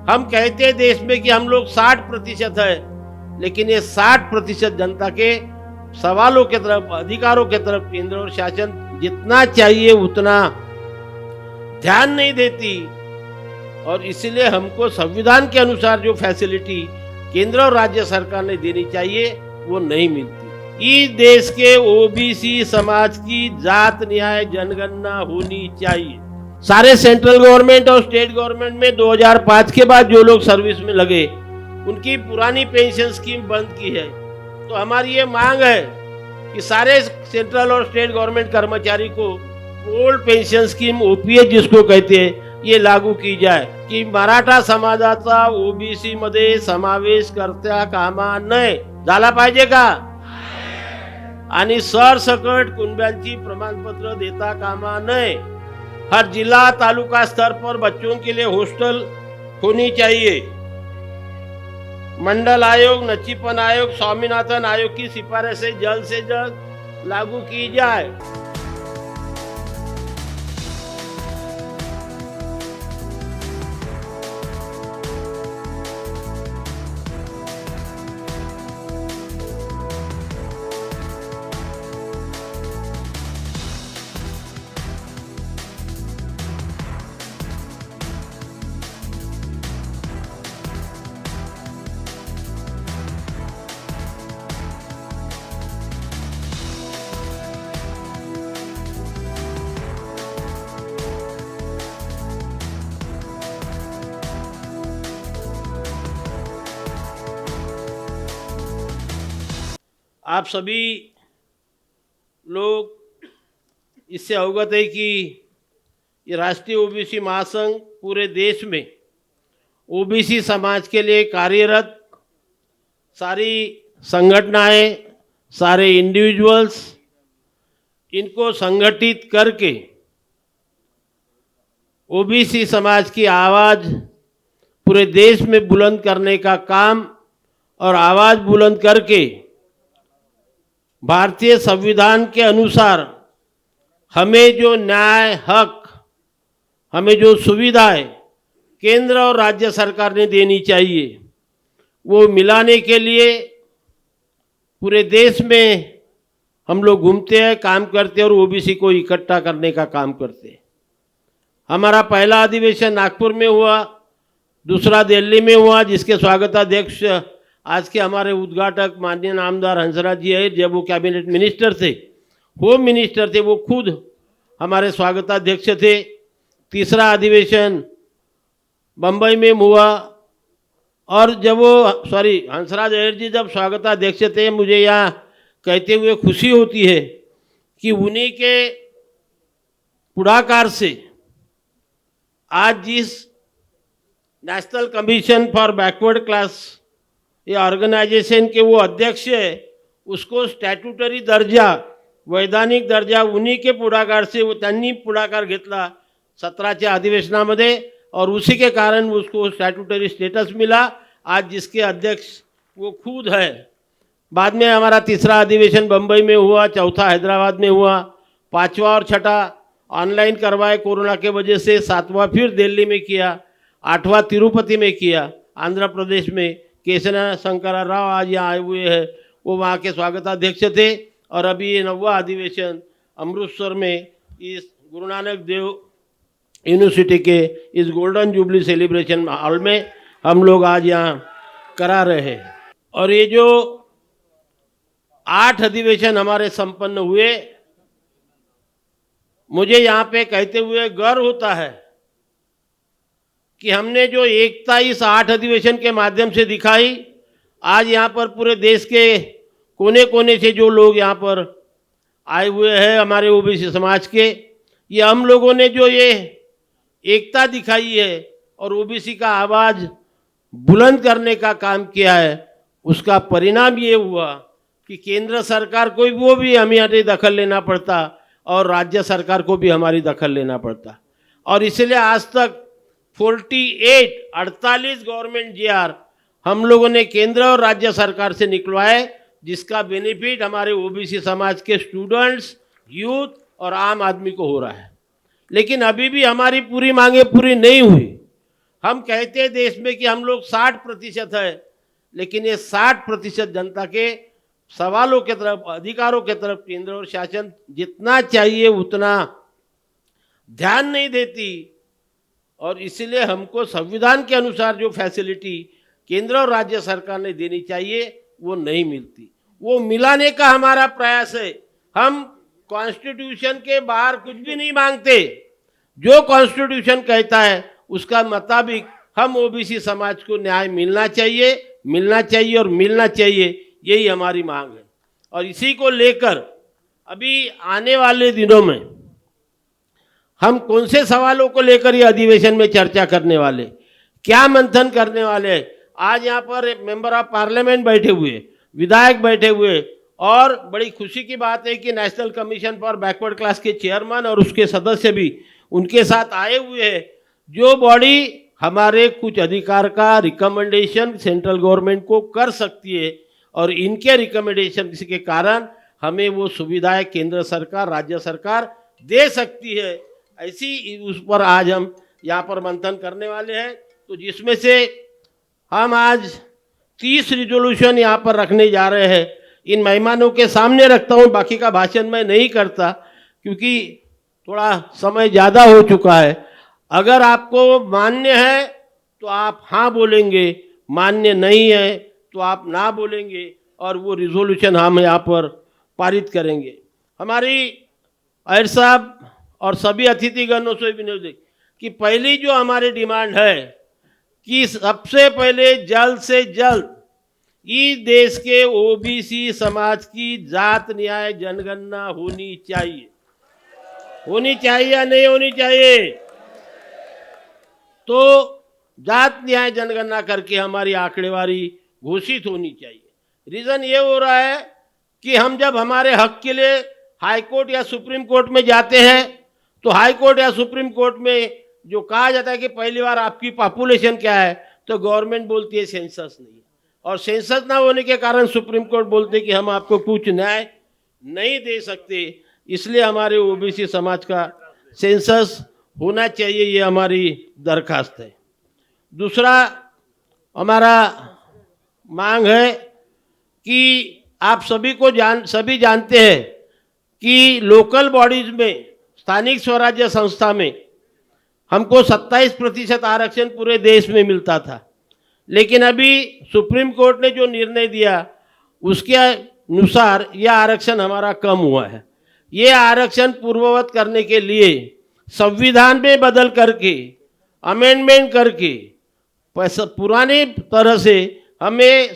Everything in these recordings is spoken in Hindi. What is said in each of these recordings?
हम कहते हैं देश में कि हम लोग 60% है, लेकिन ये 60% जनता के सवालों के तरफ, अधिकारों के तरफ केंद्र और शासन जितना चाहिए उतना ध्यान नहीं देती। और इसलिए हमको संविधान के अनुसार जो फैसिलिटी केंद्र और राज्य सरकार ने देनी चाहिए वो नहीं मिलती। इस देश के ओबीसी समाज की जात न्याय जनगणना होनी चाहिए। सारे सेंट्रल गवर्नमेंट और स्टेट गवर्नमेंट में 2005 के बाद जो लोग सर्विस में लगे उनकी पुरानी पेंशन स्कीम बंद की है। तो हमारी ये मांग है कि सारे सेंट्रल और स्टेट गवर्नमेंट कर्मचारी को ओल्ड पेंशन स्कीम ओपीएस जिसको कहते हैं ये लागू की जाए की मराठा समाजाचा ओबीसी मध्ये समावेश करता कामा नये झाला पाहिजे का आणि सरसकट कुटुंबांची प्रमाणपत्र देता कामा नये। हर जिला तालुका स्तर पर बच्चों के लिए हॉस्टल होनी चाहिए। मंडल आयोग, नचिपन आयोग, स्वामीनाथन आयोग की सिफारिशें जल्द से जल्द लागू की जाए। आप सभी लोग इससे अवगत है कि ये राष्ट्रीय ओबीसी महासंघ पूरे देश में ओबीसी समाज के लिए कार्यरत सारी संगठनाएं, सारे इंडिविजुअल्स, इनको संगठित करके ओबीसी समाज की आवाज़ पूरे देश में बुलंद करने का काम और आवाज़ बुलंद करके भारतीय संविधान के अनुसार हमें जो न्याय, हक, हमें जो सुविधाएं केंद्र और राज्य सरकार ने देनी चाहिए वो मिलाने के लिए पूरे देश में हम लोग घूमते हैं, काम करते हैं और ओबीसी को इकट्ठा करने का काम करते हैं। हमारा पहला अधिवेशन नागपुर में हुआ, दूसरा दिल्ली में हुआ, जिसके स्वागताध्यक्ष आज के हमारे उद्घाटक माननीय नामदार हंसराज जी है। जब वो कैबिनेट मिनिस्टर थे, होम मिनिस्टर थे, वो खुद हमारे स्वागताध्यक्ष थे। तीसरा अधिवेशन बम्बई में हुआ और जब वो हंसराज अय्यर जी जब स्वागताध्यक्ष थे, मुझे यहाँ कहते हुए खुशी होती है कि उन्हीं के पुढाकार से आज जिस national commission for backward class ये ऑर्गेनाइजेशन के वो अध्यक्ष है, उसको स्टॅट्युटरी दर्जा, वैधानिक दर्जा उन्हीं के पुढाकार से, वो त्यांनी पुढाकार घेतला 17च्या अधिवेशनामध्ये और उसी के कारण उसको स्टैट्यूटरी स्टेटस मिला। आज जिसके अध्यक्ष वो खुद है। बाद में हमारा तीसरा अधिवेशन बम्बई में हुआ, चौथा हैदराबाद में हुआ, पांचवा और छठा ऑनलाइन करवाए कोरोना के वजह से, सातवां फिर दिल्ली में किया, आठवां तिरुपति में किया, आंध्र प्रदेश में केशना शंकरा राव आज यहाँ आए हुए हैं, वो वहाँ के स्वागताध्यक्ष थे। और अभी ये 9वां अधिवेशन अमृतसर में इस गुरु नानक देव यूनिवर्सिटी के इस गोल्डन जुबली सेलिब्रेशन हॉल में हम लोग आज यहाँ करा रहे हैं। और ये जो 8 अधिवेशन हमारे संपन्न हुए, मुझे यहाँ पे कहते हुए गर्व होता है कि हमने जो एकता इस 8 अधिवेशन के माध्यम से दिखाई, आज यहाँ पर पूरे देश के कोने कोने से जो लोग यहाँ पर आए हुए हैं हमारे ओबीसी समाज के, ये हम लोगों ने जो ये एकता दिखाई है और ओबीसी का आवाज़ बुलंद करने का काम किया है, उसका परिणाम ये हुआ कि केंद्र सरकार को वो भी हमारी दखल लेना पड़ता और राज्य सरकार को भी हमारी दखल लेना पड़ता। और इसलिए आज तक 48 गवर्नमेंट जीआर हम लोगों ने केंद्र और राज्य सरकार से निकलवाए, जिसका बेनिफिट हमारे ओबीसी समाज के स्टूडेंट्स, यूथ और आम आदमी को हो रहा है। लेकिन अभी भी हमारी पूरी मांगे पूरी नहीं हुई। हम कहते हैं देश में कि हम लोग 60% है, लेकिन ये 60% जनता के सवालों के तरफ, अधिकारों के तरफ केंद्र और शासन जितना चाहिए उतना ध्यान नहीं देती, और इसीलिए हमको संविधान के अनुसार जो फैसिलिटी केंद्र और राज्य सरकार ने देनी चाहिए वो नहीं मिलती। वो मिलाने का हमारा प्रयास है। हम कॉन्स्टिट्यूशन के बाहर कुछ भी नहीं मांगते। जो कॉन्स्टिट्यूशन कहता है उसका मुताबिक हम ओबीसी समाज को न्याय मिलना चाहिए और मिलना चाहिए, यही हमारी मांग है। और इसी को लेकर अभी आने वाले दिनों में हम कौन से सवालों को लेकर ये अधिवेशन में चर्चा करने वाले, क्या मंथन करने वाले। आज यहाँ पर मेंबर ऑफ पार्लियामेंट बैठे हुए, विधायक बैठे हुए, और बड़ी खुशी की बात है कि national commission for backward class के चेयरमैन और उसके सदस्य भी उनके साथ आए हुए हैं। जो बॉडी हमारे कुछ अधिकार का रिकमेंडेशन सेंट्रल गवर्नमेंट को कर सकती है, और इनके रिकमेंडेशन के कारण हमें वो सुविधाएं केंद्र सरकार, राज्य सरकार दे सकती है। ऐसी उस पर आज हम यहाँ पर मंथन करने वाले हैं। तो जिसमें से हम आज 30 रिजोल्यूशन यहाँ पर रखने जा रहे हैं। इन मेहमानों के सामने रखता हूँ, बाकी का भाषण मैं नहीं करता क्योंकि थोड़ा समय ज़्यादा हो चुका है। अगर आपको मान्य है तो आप हाँ बोलेंगे, मान्य नहीं है तो आप ना बोलेंगे, और वो रिजोल्यूशन हम यहाँ पर पारित करेंगे। हमारी अयर साहब और सभी अतिथिगणों से विनती कि पहली जो हमारी डिमांड है कि सबसे पहले जल्द से जल्द इस देश के ओबीसी समाज की जात न्याय जनगणना होनी चाहिए या नहीं होनी चाहिए। तो जात न्याय जनगणना करके हमारी आंकड़ेवारी घोषित होनी चाहिए। रीज़न ये हो रहा है कि हम जब हमारे हक के लिए हाई कोर्ट या सुप्रीम कोर्ट में जाते हैं तो हाई कोर्ट या सुप्रीम कोर्ट में जो कहा जाता है कि पहली बार आपकी पॉपुलेशन क्या है, तो गवर्नमेंट बोलती है सेंसस नहीं है, और सेंसस ना होने के कारण सुप्रीम कोर्ट बोलते कि हम आपको कुछ न्याय नहीं दे सकते। इसलिए हमारे ओबीसी समाज का सेंसस होना चाहिए, ये हमारी दरखास्त है। दूसरा हमारा मांग है कि आप सभी जानते हैं कि लोकल बॉडीज में, स्थानिक स्वराज्य संस्था में हमको 27% आरक्षण पूरे देश में मिलता था, लेकिन अभी सुप्रीम कोर्ट ने जो निर्णय दिया उसके अनुसार यह आरक्षण हमारा कम हुआ है। ये आरक्षण पूर्ववत करने के लिए संविधान में बदल करके, अमेंडमेंट करके, पुरानी तरह से हमें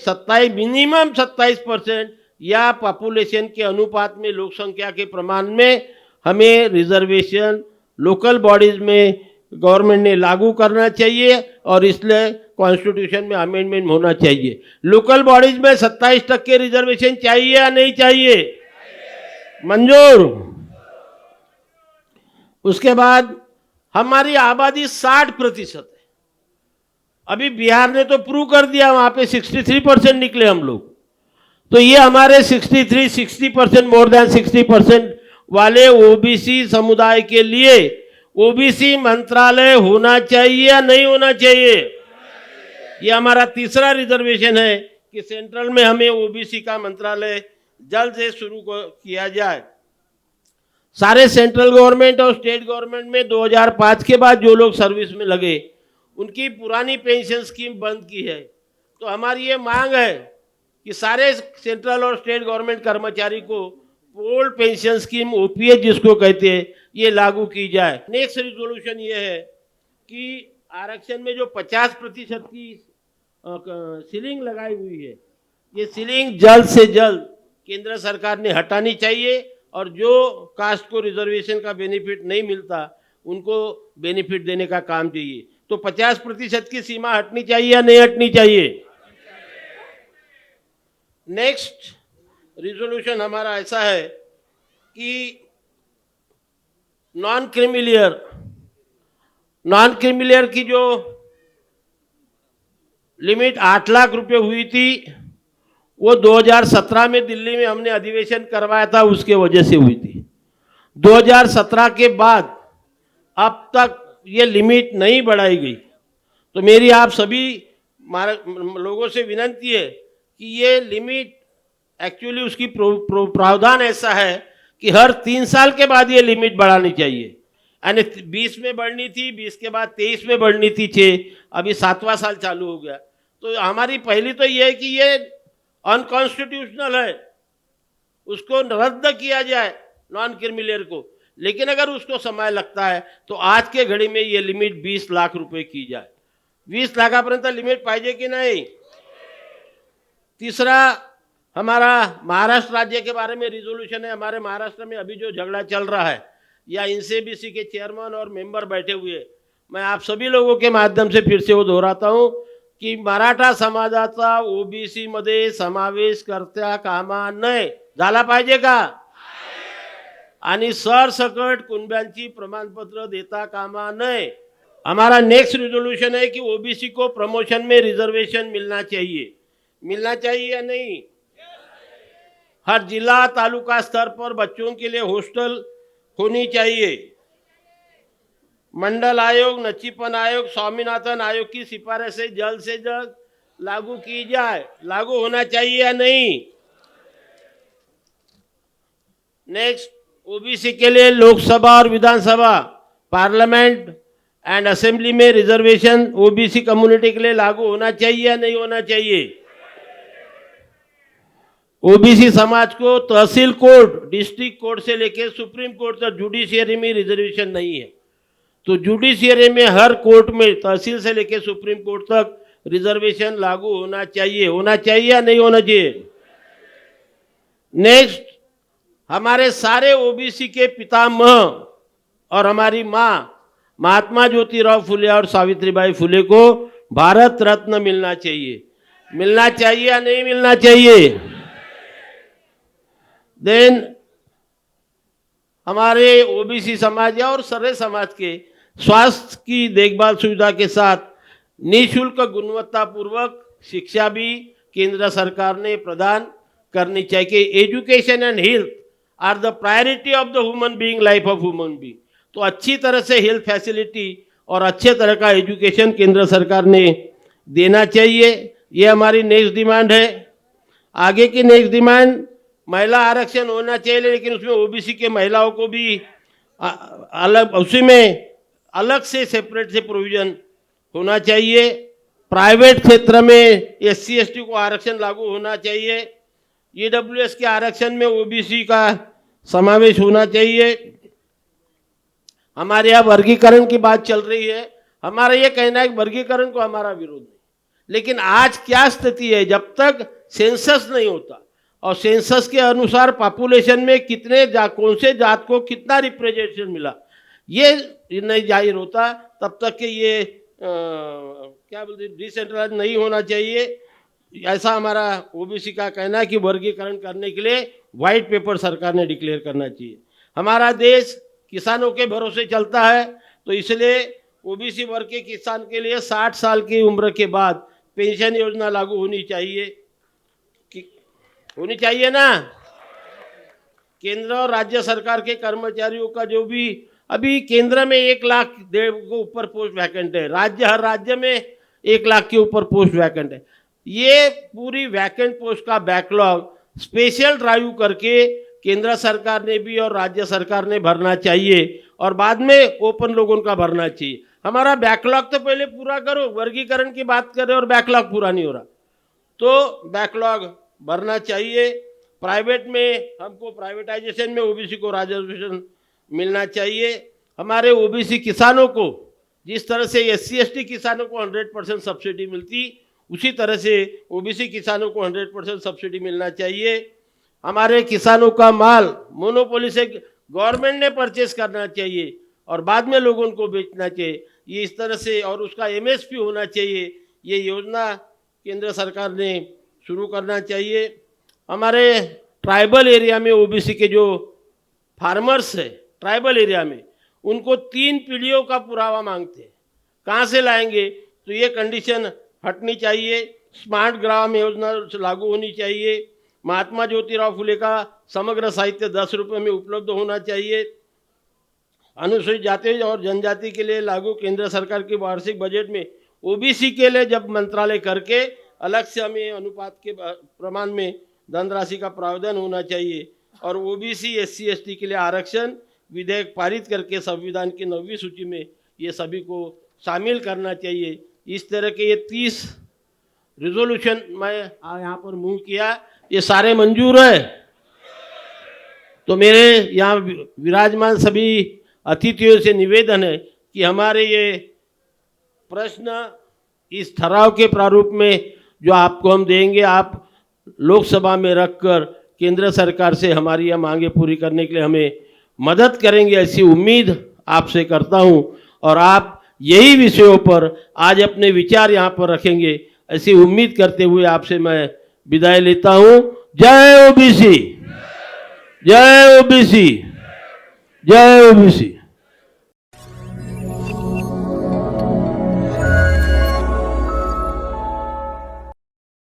मिनिमम 27% या पॉपुलेशन के अनुपात में, लोक संख्या के प्रमाण में हमें रिजर्वेशन लोकल बॉडीज में गवर्नमेंट ने लागू करना चाहिए, और इसलिए कॉन्स्टिट्यूशन में अमेंडमेंट होना चाहिए। लोकल बॉडीज में 27% रिजर्वेशन चाहिए या नहीं चाहिए? मंजूर। उसके बाद हमारी आबादी 60% है। अभी बिहार ने तो प्रूव कर दिया, वहां पे 63% निकले हम लोग। तो ये हमारे 60%, मोर देन 60% वाले ओबीसी समुदाय के लिए ओबीसी मंत्रालय होना चाहिए या नहीं होना चाहिए? ये हमारा तीसरा रिजर्वेशन है कि सेंट्रल में हमें ओबीसी का मंत्रालय जल्द से शुरू किया जाए। सारे सेंट्रल गवर्नमेंट और स्टेट गवर्नमेंट में 2005 के बाद जो लोग सर्विस में लगे उनकी पुरानी पेंशन स्कीम बंद की है। तो हमारी ये मांग है कि सारे सेंट्रल और स्टेट गवर्नमेंट कर्मचारी को ओल्ड पेंशन स्कीम, ओपीएच जिसको कहते हैं, ये लागू की जाए। नेक्स्ट रिजोल्यूशन ये है कि आरक्षण में जो 50% की सीलिंग लगाई हुई है, ये सीलिंग जल्द से जल्द केंद्र सरकार ने हटानी चाहिए, और जो कास्ट को रिजर्वेशन का बेनिफिट नहीं मिलता उनको बेनिफिट देने का काम चाहिए। तो 50% की सीमा हटनी चाहिए या नहीं हटनी चाहिए? नेक्स्ट रिजोल्यूशन हमारा ऐसा है कि नॉन क्रीमिलियर की जो लिमिट 8 लाख रुपए हुई थी, वो 2017 में दिल्ली में हमने अधिवेशन करवाया था, उसके वजह से हुई थी। 2017 के बाद अब तक ये लिमिट नहीं बढ़ाई गई। तो मेरी आप सभी लोगों से विनंती है कि ये लिमिट एक्चुअली उसकी प्रावधान ऐसा है कि हर 3 साल के बाद ये लिमिट बढ़ानी चाहिए। यानी 20 में बढ़नी थी, 20 के बाद 23 में बढ़नी थी 6, अभी 7वां साल चालू हो गया। तो हमारी पहली तो ये है कि ये अनकॉन्स्टिट्यूशनल है, उसको रद्द किया जाए नॉन क्रिमिनल को। लेकिन अगर उसको समय लगता है तो आज के घड़ी में ये लिमिट 20 लाख रुपए की जाए। 20 लाखापर्यंत लिमिट पाहिजे की नहीं। तीसरा, हमारा महाराष्ट्र राज्य के बारे में रिजोल्यूशन है। हमारे महाराष्ट्र में अभी जो झगड़ा चल रहा है, या एनसीबीसी के चेयरमैन और मेंबर बैठे हुए, मैं आप सभी लोगों के माध्यम से फिर से वो दोहराता हूं की मराठा समाजाचा ओबीसी मध्ये समावेश करता कामा नये, झाला पाहिजे का? आणि सरसकट कुणब्यांची प्रमाणपत्र देता कामा नये। हमारा नेक्स्ट रिजोल्यूशन है कि ओबीसी को प्रमोशन में रिजर्वेशन मिलना चाहिए। मिलना चाहिए या नहीं? हर जिला तालुका स्तर पर बच्चों के लिए हॉस्टल होनी चाहिए। मंडल आयोग, नचिपन आयोग, स्वामीनाथन आयोग की सिफारिशें जल्द से जल्द लागू की जाए। लागू होना चाहिए या नहीं? नेक्स्ट, ओबीसी के लिए लोकसभा और विधानसभा, पार्लियामेंट एंड असेंबली में रिजर्वेशन ओबीसी कम्युनिटी के लिए लागू होना चाहिए या नहीं होना चाहिए? ओबीसी समाज को तहसील कोर्ट, डिस्ट्रिक्ट कोर्ट से लेकर सुप्रीम कोर्ट तक जुडिशियरी में रिजर्वेशन नहीं है। तो जुडिशियरी में हर कोर्ट में तहसील से लेकर सुप्रीम कोर्ट तक रिजर्वेशन लागू होना चाहिए। होना चाहिए या नहीं होना चाहिए? नेक्स्ट, हमारे सारे ओबीसी के पितामह और हमारी माँ महात्मा ज्योतिराव फुले और सावित्रीबाई फुले को भारत रत्न मिलना चाहिए। मिलना चाहिए या नहीं मिलना चाहिए? देन हमारे ओबीसी समाज और सारे समाज के स्वास्थ्य की देखभाल सुविधा के साथ निःशुल्क गुणवत्तापूर्वक शिक्षा भी केंद्र सरकार ने प्रदान करनी चाहिए। Education and health are the priority of the human being, life of human being. तो अच्छी तरह से हेल्थ फैसिलिटी और अच्छे तरह का एजुकेशन केंद्र सरकार ने देना चाहिए। ये हमारी नेक्स्ट डिमांड है। आगे की नेक्स्ट डिमांड, महिला आरक्षण होना चाहिए, लेकिन उसमें ओबीसी के महिलाओं को भी अलग, उसी में अलग से सेपरेट से प्रोविजन होना चाहिए। प्राइवेट क्षेत्र में एससी एसटी को आरक्षण लागू होना चाहिए। ईडब्ल्यूएस के आरक्षण में ओबीसी का समावेश होना चाहिए। हमारे यहाँ वर्गीकरण की बात चल रही है। हमारा ये कहना है कि वर्गीकरण को हमारा विरोध नहीं, लेकिन आज क्या स्थिति है, जब तक सेंसस नहीं होता और सेंसस के अनुसार पॉपुलेशन में कितने कौन से जात को कितना रिप्रेजेंटेशन मिला, ये नहीं जाहिर होता, तब तक कि ये क्या बोलते डिसेंट्रलाइज नहीं होना चाहिए। ऐसा हमारा ओबीसी का कहना है कि वर्गीकरण करने के लिए व्हाइट पेपर सरकार ने डिक्लेयर करना चाहिए। हमारा देश किसानों के भरोसे चलता है, तो इसलिए ओबीसी वर्ग के किसान के लिए 60 साल की उम्र के बाद पेंशन योजना लागू होनी चाहिए। होनी चाहिए ना? केंद्र और राज्य सरकार के कर्मचारियों का जो भी, अभी केंद्र में 1 लाख को ऊपर पोस्ट वैकेंट है, हर राज्य में 1 लाख के ऊपर पोस्ट वैकेंट है। ये पूरी वैकेंट पोस्ट का बैकलॉग स्पेशल ड्राइव करके केंद्र सरकार ने भी और राज्य सरकार ने भरना चाहिए, और बाद में ओपन लोगों का भरना चाहिए। हमारा बैकलॉग तो पहले पूरा करो। वर्गीकरण की बात कर रहे और बैकलॉग पूरा नहीं हो रहा, तो बैकलॉग भरना चाहिए। प्राइवेट में हमको प्राइवेटाइजेशन में ओबीसी को रिजर्वेशन मिलना चाहिए। हमारे ओबीसी किसानों को जिस तरह से एससी एसटी किसानों को 100% सब्सिडी मिलती, उसी तरह से ओबीसी किसानों को 100% सब्सिडी मिलना चाहिए। हमारे किसानों का माल मोनोपोली से गवर्नमेंट ने परचेस करना चाहिए और बाद में लोगों को बेचना चाहिए, ये इस तरह से, और उसका एमएसपी होना चाहिए। ये योजना केंद्र सरकार ने शुरू करना चाहिए। हमारे ट्राइबल एरिया में ओबीसी के जो फार्मर्स है ट्राइबल एरिया में, उनको 3 पीढ़ियों का पुरावा मांगते हैं। कहाँ से लाएंगे? तो ये कंडीशन हटनी चाहिए। स्मार्ट ग्राम योजना लागू होनी चाहिए। महात्मा ज्योतिराव फुले का समग्र साहित्य 10 रुपये में उपलब्ध होना चाहिए। अनुसूचित जाति और जनजाति के लिए लागू केंद्र सरकार के वार्षिक बजट में ओबीसी के लिए जब मंत्रालय करके अलग से हमें अनुपात के प्रमाण में धनराशि का प्रावधान होना चाहिए और ओबीसी एससी एसटी के लिए आरक्षण विधेयक पारित करके संविधान की 9वीं सूची में ये सभी को शामिल करना चाहिए। इस तरह के ये 30 रिजोल्यूशन मैं यहाँ पर मूव किया, ये सारे मंजूर है। तो मेरे यहाँ विराजमान सभी अतिथियों से निवेदन है कि हमारे ये प्रश्न इस ठहराव के प्रारूप में जो आपको हम देंगे, आप लोकसभा में रखकर केंद्र सरकार से हमारी यह मांगे पूरी करने के लिए हमें मदद करेंगे, ऐसी उम्मीद आपसे करता हूं। और आप यही विषयों पर आज अपने विचार यहाँ पर रखेंगे, ऐसी उम्मीद करते हुए आपसे मैं विदाई लेता हूं। जय ओबीसी, जय ओबीसी, जय ओबीसी।